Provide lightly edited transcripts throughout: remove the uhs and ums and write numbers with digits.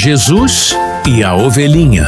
Jesus e a ovelhinha.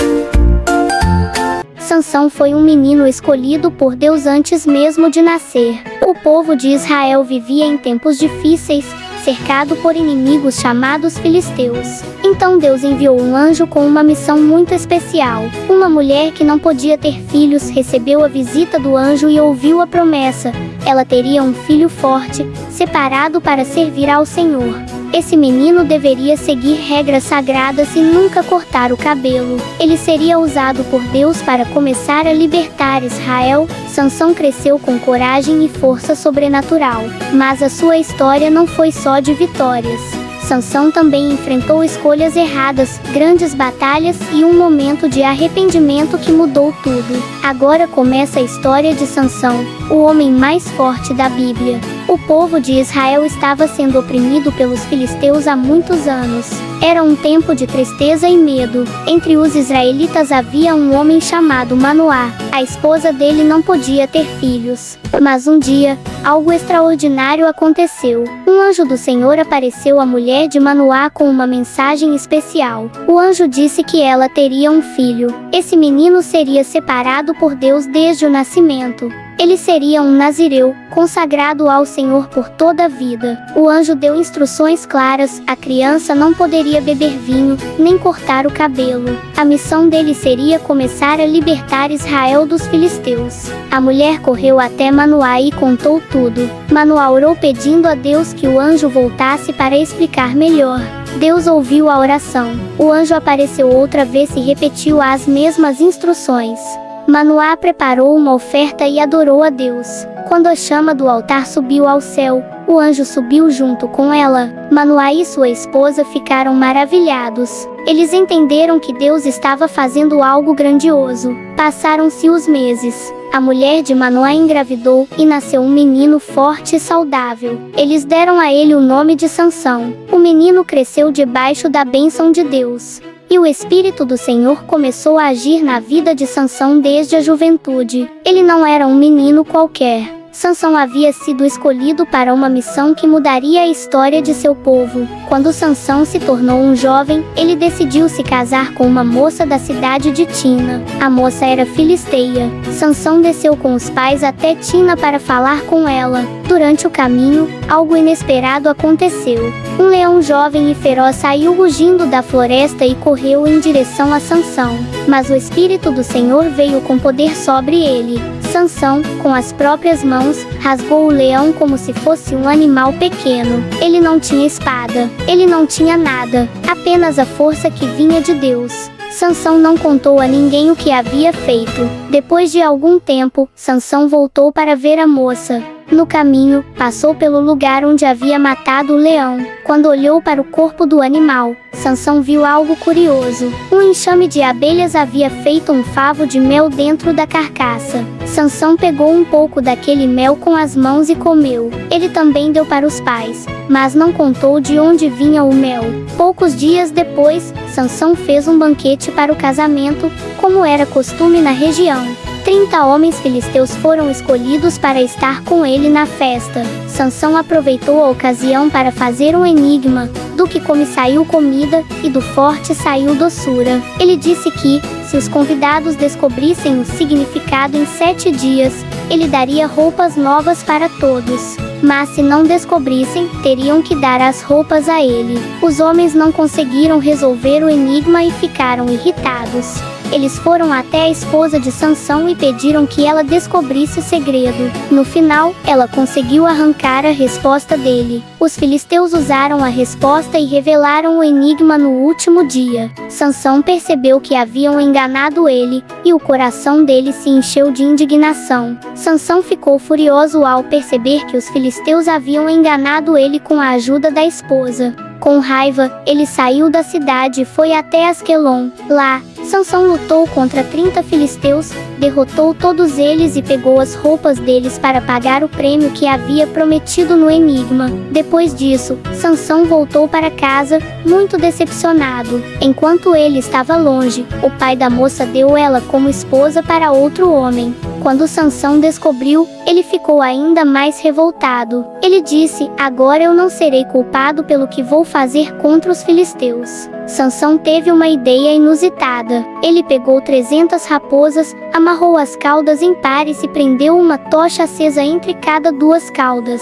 Sansão foi um menino escolhido por Deus antes mesmo de nascer. O povo de Israel vivia em tempos difíceis, cercado por inimigos chamados filisteus. Então Deus enviou um anjo com uma missão muito especial. Uma mulher que não podia ter filhos recebeu a visita do anjo e ouviu a promessa. Ela teria um filho forte, separado para servir ao Senhor. Esse menino deveria seguir regras sagradas e nunca cortar o cabelo. Ele seria usado por Deus para começar a libertar Israel. Sansão cresceu com coragem e força sobrenatural. Mas a sua história não foi só de vitórias. Sansão também enfrentou escolhas erradas, grandes batalhas e um momento de arrependimento que mudou tudo. Agora começa a história de Sansão, o homem mais forte da Bíblia. O povo de Israel estava sendo oprimido pelos filisteus há muitos anos. Era um tempo de tristeza e medo. Entre os israelitas havia um homem chamado Manoá. A esposa dele não podia ter filhos. Mas um dia, algo extraordinário aconteceu. Um anjo do Senhor apareceu à mulher de Manoá com uma mensagem especial. O anjo disse que ela teria um filho. Esse menino seria separado por Deus desde o nascimento. Ele seria um nazireu, consagrado ao Senhor por toda a vida. O anjo deu instruções claras: a criança não poderia beber vinho, nem cortar o cabelo. A missão dele seria começar a libertar Israel dos filisteus. A mulher correu até Manoá e contou tudo. Manoá orou pedindo a Deus que o anjo voltasse para explicar melhor. Deus ouviu a oração. O anjo apareceu outra vez e repetiu as mesmas instruções. Manoá preparou uma oferta e adorou a Deus. Quando a chama do altar subiu ao céu, o anjo subiu junto com ela. Manoá e sua esposa ficaram maravilhados. Eles entenderam que Deus estava fazendo algo grandioso. Passaram-se os meses. A mulher de Manoá engravidou e nasceu um menino forte e saudável. Eles deram a ele o nome de Sansão. O menino cresceu debaixo da bênção de Deus. E o Espírito do Senhor começou a agir na vida de Sansão desde a juventude. Ele não era um menino qualquer. Sansão havia sido escolhido para uma missão que mudaria a história de seu povo. Quando Sansão se tornou um jovem, ele decidiu se casar com uma moça da cidade de Tina. A moça era filisteia. Sansão desceu com os pais até Tina para falar com ela. Durante o caminho, algo inesperado aconteceu. Um leão jovem e feroz saiu rugindo da floresta e correu em direção a Sansão. Mas o Espírito do Senhor veio com poder sobre ele. Sansão, com as próprias mãos, rasgou o leão como se fosse um animal pequeno. Ele não tinha espada. Ele não tinha nada. Apenas a força que vinha de Deus. Sansão não contou a ninguém o que havia feito. Depois de algum tempo, Sansão voltou para ver a moça. No caminho, passou pelo lugar onde havia matado o leão. Quando olhou para o corpo do animal, Sansão viu algo curioso. Um enxame de abelhas havia feito um favo de mel dentro da carcaça. Sansão pegou um pouco daquele mel com as mãos e comeu. Ele também deu para os pais, mas não contou de onde vinha o mel. Poucos dias depois, Sansão fez um banquete para o casamento, como era costume na região. 30 homens filisteus foram escolhidos para estar com ele na festa. Sansão aproveitou a ocasião para fazer um enigma. Do que come saiu comida, e do forte saiu doçura. Ele disse que, se os convidados descobrissem o significado em 7 dias, ele daria roupas novas para todos. Mas se não descobrissem, teriam que dar as roupas a ele. Os homens não conseguiram resolver o enigma e ficaram irritados. Eles foram até a esposa de Sansão e pediram que ela descobrisse o segredo. No final, ela conseguiu arrancar a resposta dele. Os filisteus usaram a resposta e revelaram o enigma no último dia. Sansão percebeu que haviam enganado ele, e o coração dele se encheu de indignação. Sansão ficou furioso ao perceber que os filisteus haviam enganado ele com a ajuda da esposa. Com raiva, ele saiu da cidade e foi até Asquelon. Lá, Sansão lutou contra 30 filisteus, derrotou todos eles e pegou as roupas deles para pagar o prêmio que havia prometido no enigma. Depois disso, Sansão voltou para casa, muito decepcionado. Enquanto ele estava longe, o pai da moça deu ela como esposa para outro homem. Quando Sansão descobriu, ele ficou ainda mais revoltado. Ele disse: "Agora eu não serei culpado pelo que vou fazer contra os filisteus." Sansão teve uma ideia inusitada. Ele pegou 300 raposas, amarrou as caudas em pares e prendeu uma tocha acesa entre cada duas caudas.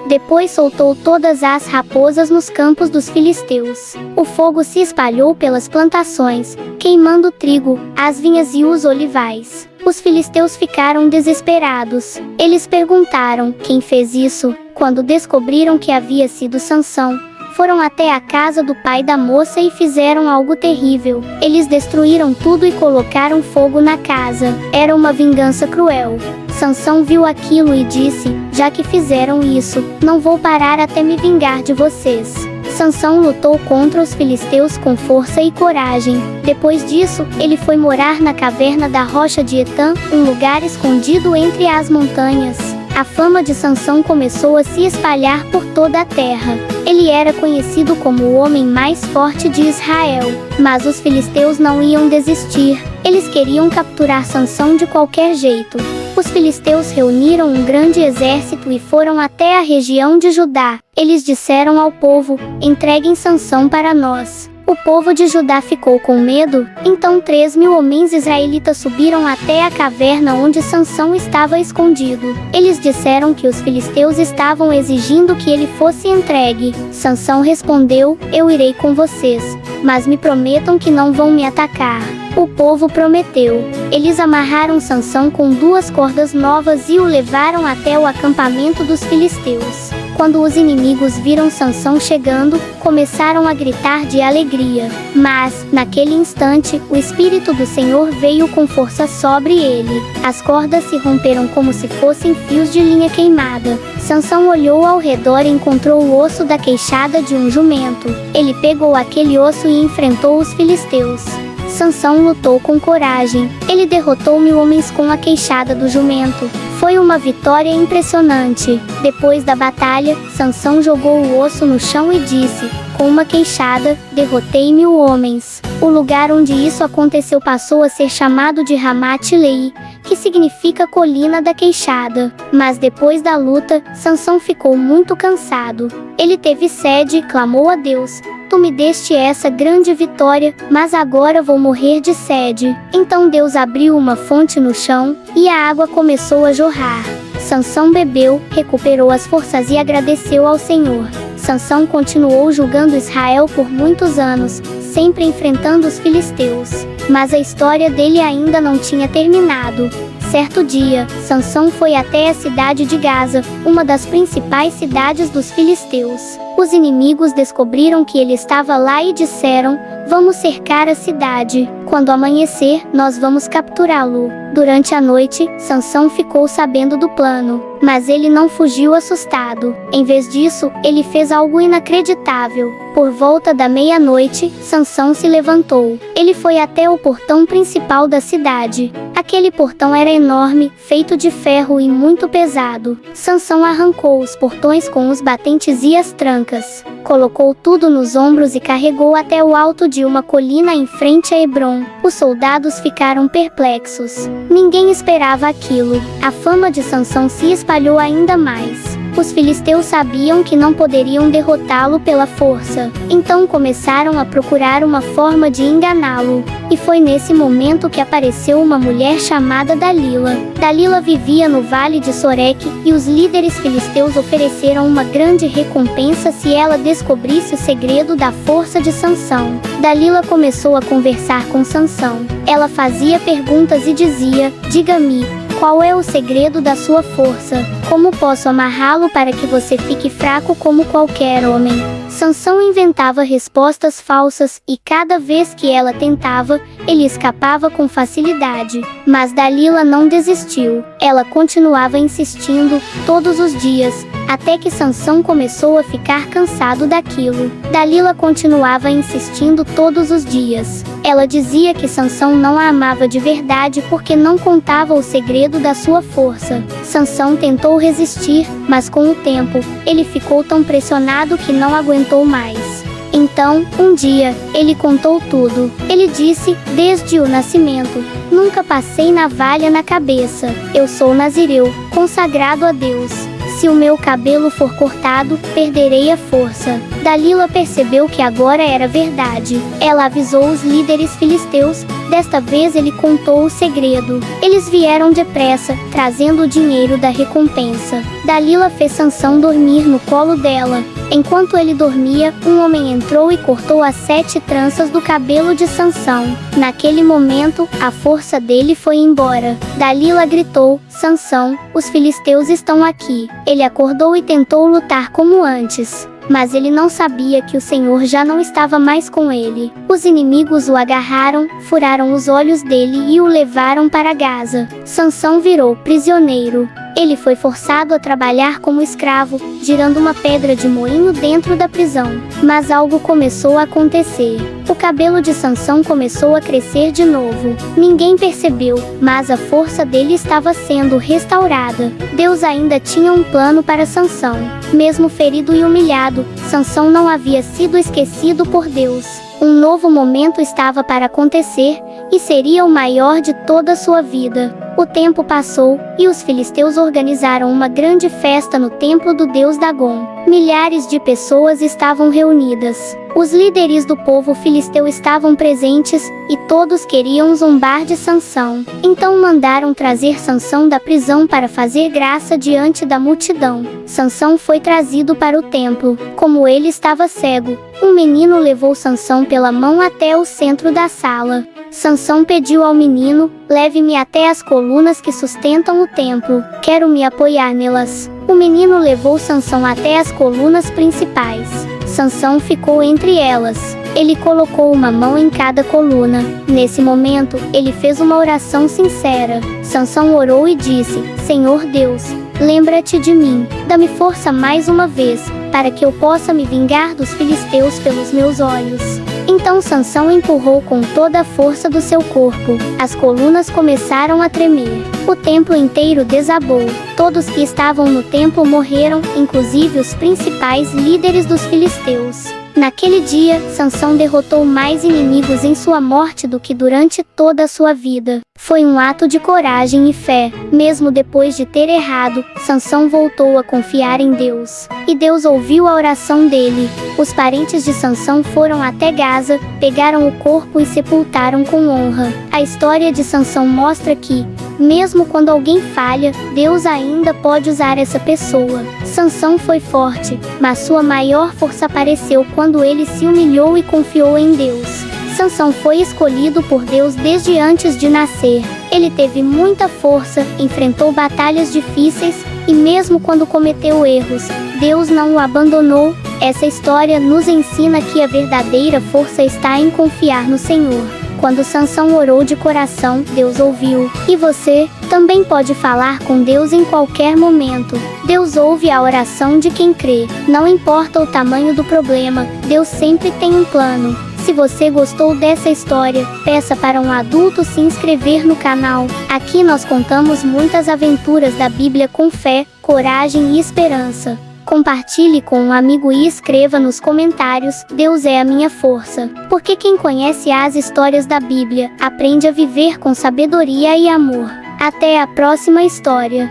Depois soltou todas as raposas nos campos dos filisteus. O fogo se espalhou pelas plantações, queimando o trigo, as vinhas e os olivais. Os filisteus ficaram desesperados. Eles perguntaram: quem fez isso? Quando descobriram que havia sido Sansão, foram até a casa do pai da moça e fizeram algo terrível. Eles destruíram tudo e colocaram fogo na casa. Era uma vingança cruel. Sansão viu aquilo e disse: já que fizeram isso, não vou parar até me vingar de vocês. Sansão lutou contra os filisteus com força e coragem. Depois disso, ele foi morar na caverna da rocha de Etã, um lugar escondido entre as montanhas. A fama de Sansão começou a se espalhar por toda a terra. Ele era conhecido como o homem mais forte de Israel. Mas os filisteus não iam desistir. Eles queriam capturar Sansão de qualquer jeito. Os filisteus reuniram um grande exército e foram até a região de Judá. Eles disseram ao povo: entreguem Sansão para nós. O povo de Judá ficou com medo, então 3.000 homens israelitas subiram até a caverna onde Sansão estava escondido. Eles disseram que os filisteus estavam exigindo que ele fosse entregue. Sansão respondeu: eu irei com vocês, mas me prometam que não vão me atacar. O povo prometeu. Eles amarraram Sansão com 2 cordas novas e o levaram até o acampamento dos filisteus. Quando os inimigos viram Sansão chegando, começaram a gritar de alegria. Mas, naquele instante, o Espírito do Senhor veio com força sobre ele. As cordas se romperam como se fossem fios de linha queimada. Sansão olhou ao redor e encontrou o osso da queixada de um jumento. Ele pegou aquele osso e enfrentou os filisteus. Sansão lutou com coragem. Ele derrotou 1.000 homens com a queixada do jumento. Foi uma vitória impressionante. Depois da batalha, Sansão jogou o osso no chão e disse: com uma queixada, derrotei 1.000 homens. O lugar onde isso aconteceu passou a ser chamado de Ramat-Leí, que significa colina da queixada. Mas depois da luta, Sansão ficou muito cansado. Ele teve sede e clamou a Deus: tu me deste essa grande vitória, mas agora vou morrer de sede. Então Deus abriu uma fonte no chão, e a água começou a jorrar. Sansão bebeu, recuperou as forças e agradeceu ao Senhor. Sansão continuou julgando Israel por muitos anos, sempre enfrentando os filisteus. Mas a história dele ainda não tinha terminado. Certo dia, Sansão foi até a cidade de Gaza, uma das principais cidades dos filisteus. Os inimigos descobriram que ele estava lá e disseram: vamos cercar a cidade. Quando amanhecer, nós vamos capturá-lo. Durante a noite, Sansão ficou sabendo do plano, mas ele não fugiu assustado. Em vez disso, ele fez algo inacreditável. Por volta da meia-noite, Sansão se levantou. Ele foi até o portão principal da cidade. Aquele portão era enorme, feito de ferro e muito pesado. Sansão arrancou os portões com os batentes e as trancas. Colocou tudo nos ombros e carregou até o alto de uma colina em frente a Hebrom. Os soldados ficaram perplexos. Ninguém esperava aquilo. A fama de Sansão se espalhou ainda mais. Os filisteus sabiam que não poderiam derrotá-lo pela força. Então começaram a procurar uma forma de enganá-lo. E foi nesse momento que apareceu uma mulher chamada Dalila. Dalila vivia no vale de Soreque, e os líderes filisteus ofereceram uma grande recompensa se ela descobrisse o segredo da força de Sansão. Dalila começou a conversar com Sansão. Ela fazia perguntas e dizia: diga-me, qual é o segredo da sua força? Como posso amarrá-lo para que você fique fraco como qualquer homem? Sansão inventava respostas falsas, e cada vez que ela tentava, ele escapava com facilidade. Mas Dalila não desistiu. Ela continuava insistindo, todos os dias, até que Sansão começou a ficar cansado daquilo. Dalila continuava insistindo todos os dias. Ela dizia que Sansão não a amava de verdade porque não contava o segredo da sua força. Sansão tentou resistir, mas com o tempo, ele ficou tão pressionado que não aguentou mais. Então, um dia, ele contou tudo. Ele disse: desde o nascimento, nunca passei navalha na cabeça. Eu sou nazireu, consagrado a Deus. Se o meu cabelo for cortado, perderei a força. Dalila percebeu que agora era verdade. Ela avisou os líderes filisteus. Desta vez ele contou o segredo. Eles vieram depressa, trazendo o dinheiro da recompensa. Dalila fez Sansão dormir no colo dela. Enquanto ele dormia, um homem entrou e cortou as 7 tranças do cabelo de Sansão. Naquele momento, a força dele foi embora. Dalila gritou: Sansão, os filisteus estão aqui. Ele acordou e tentou lutar como antes. Mas ele não sabia que o Senhor já não estava mais com ele. Os inimigos o agarraram, furaram os olhos dele e o levaram para Gaza. Sansão virou prisioneiro. Ele foi forçado a trabalhar como escravo, girando uma pedra de moinho dentro da prisão. Mas algo começou a acontecer. O cabelo de Sansão começou a crescer de novo. Ninguém percebeu, mas a força dele estava sendo restaurada. Deus ainda tinha um plano para Sansão. Mesmo ferido e humilhado, Sansão não havia sido esquecido por Deus. Um novo momento estava para acontecer, e seria o maior de toda a sua vida. O tempo passou, e os filisteus organizaram uma grande festa no templo do deus Dagom. Milhares de pessoas estavam reunidas. Os líderes do povo filisteu estavam presentes, e todos queriam zombar de Sansão. Então mandaram trazer Sansão da prisão para fazer graça diante da multidão. Sansão foi trazido para o templo. Como ele estava cego, um menino levou Sansão pela mão até o centro da sala. Sansão pediu ao menino: leve-me até as colunas que sustentam o templo. Quero me apoiar nelas. O menino levou Sansão até as colunas principais. Sansão ficou entre elas. Ele colocou uma mão em cada coluna. Nesse momento, ele fez uma oração sincera. Sansão orou e disse: Senhor Deus, lembra-te de mim. Dá-me força mais uma vez, para que eu possa me vingar dos filisteus pelos meus olhos. Então Sansão empurrou com toda a força do seu corpo. As colunas começaram a tremer. O templo inteiro desabou. Todos que estavam no templo morreram, inclusive os principais líderes dos filisteus. Naquele dia, Sansão derrotou mais inimigos em sua morte do que durante toda a sua vida. Foi um ato de coragem e fé. Mesmo depois de ter errado, Sansão voltou a confiar em Deus. E Deus ouviu a oração dele. Os parentes de Sansão foram até Gaza, pegaram o corpo e sepultaram com honra. A história de Sansão mostra que, mesmo quando alguém falha, Deus ainda pode usar essa pessoa. Sansão foi forte, mas sua maior força apareceu quando ele se humilhou e confiou em Deus. Sansão foi escolhido por Deus desde antes de nascer. Ele teve muita força, enfrentou batalhas difíceis, e mesmo quando cometeu erros, Deus não o abandonou. Essa história nos ensina que a verdadeira força está em confiar no Senhor. Quando Sansão orou de coração, Deus ouviu. E você também pode falar com Deus em qualquer momento. Deus ouve a oração de quem crê. Não importa o tamanho do problema, Deus sempre tem um plano. Se você gostou dessa história, peça para um adulto se inscrever no canal. Aqui nós contamos muitas aventuras da Bíblia com fé, coragem e esperança. Compartilhe com um amigo e escreva nos comentários: Deus é a minha força. Porque quem conhece as histórias da Bíblia, aprende a viver com sabedoria e amor. Até a próxima história.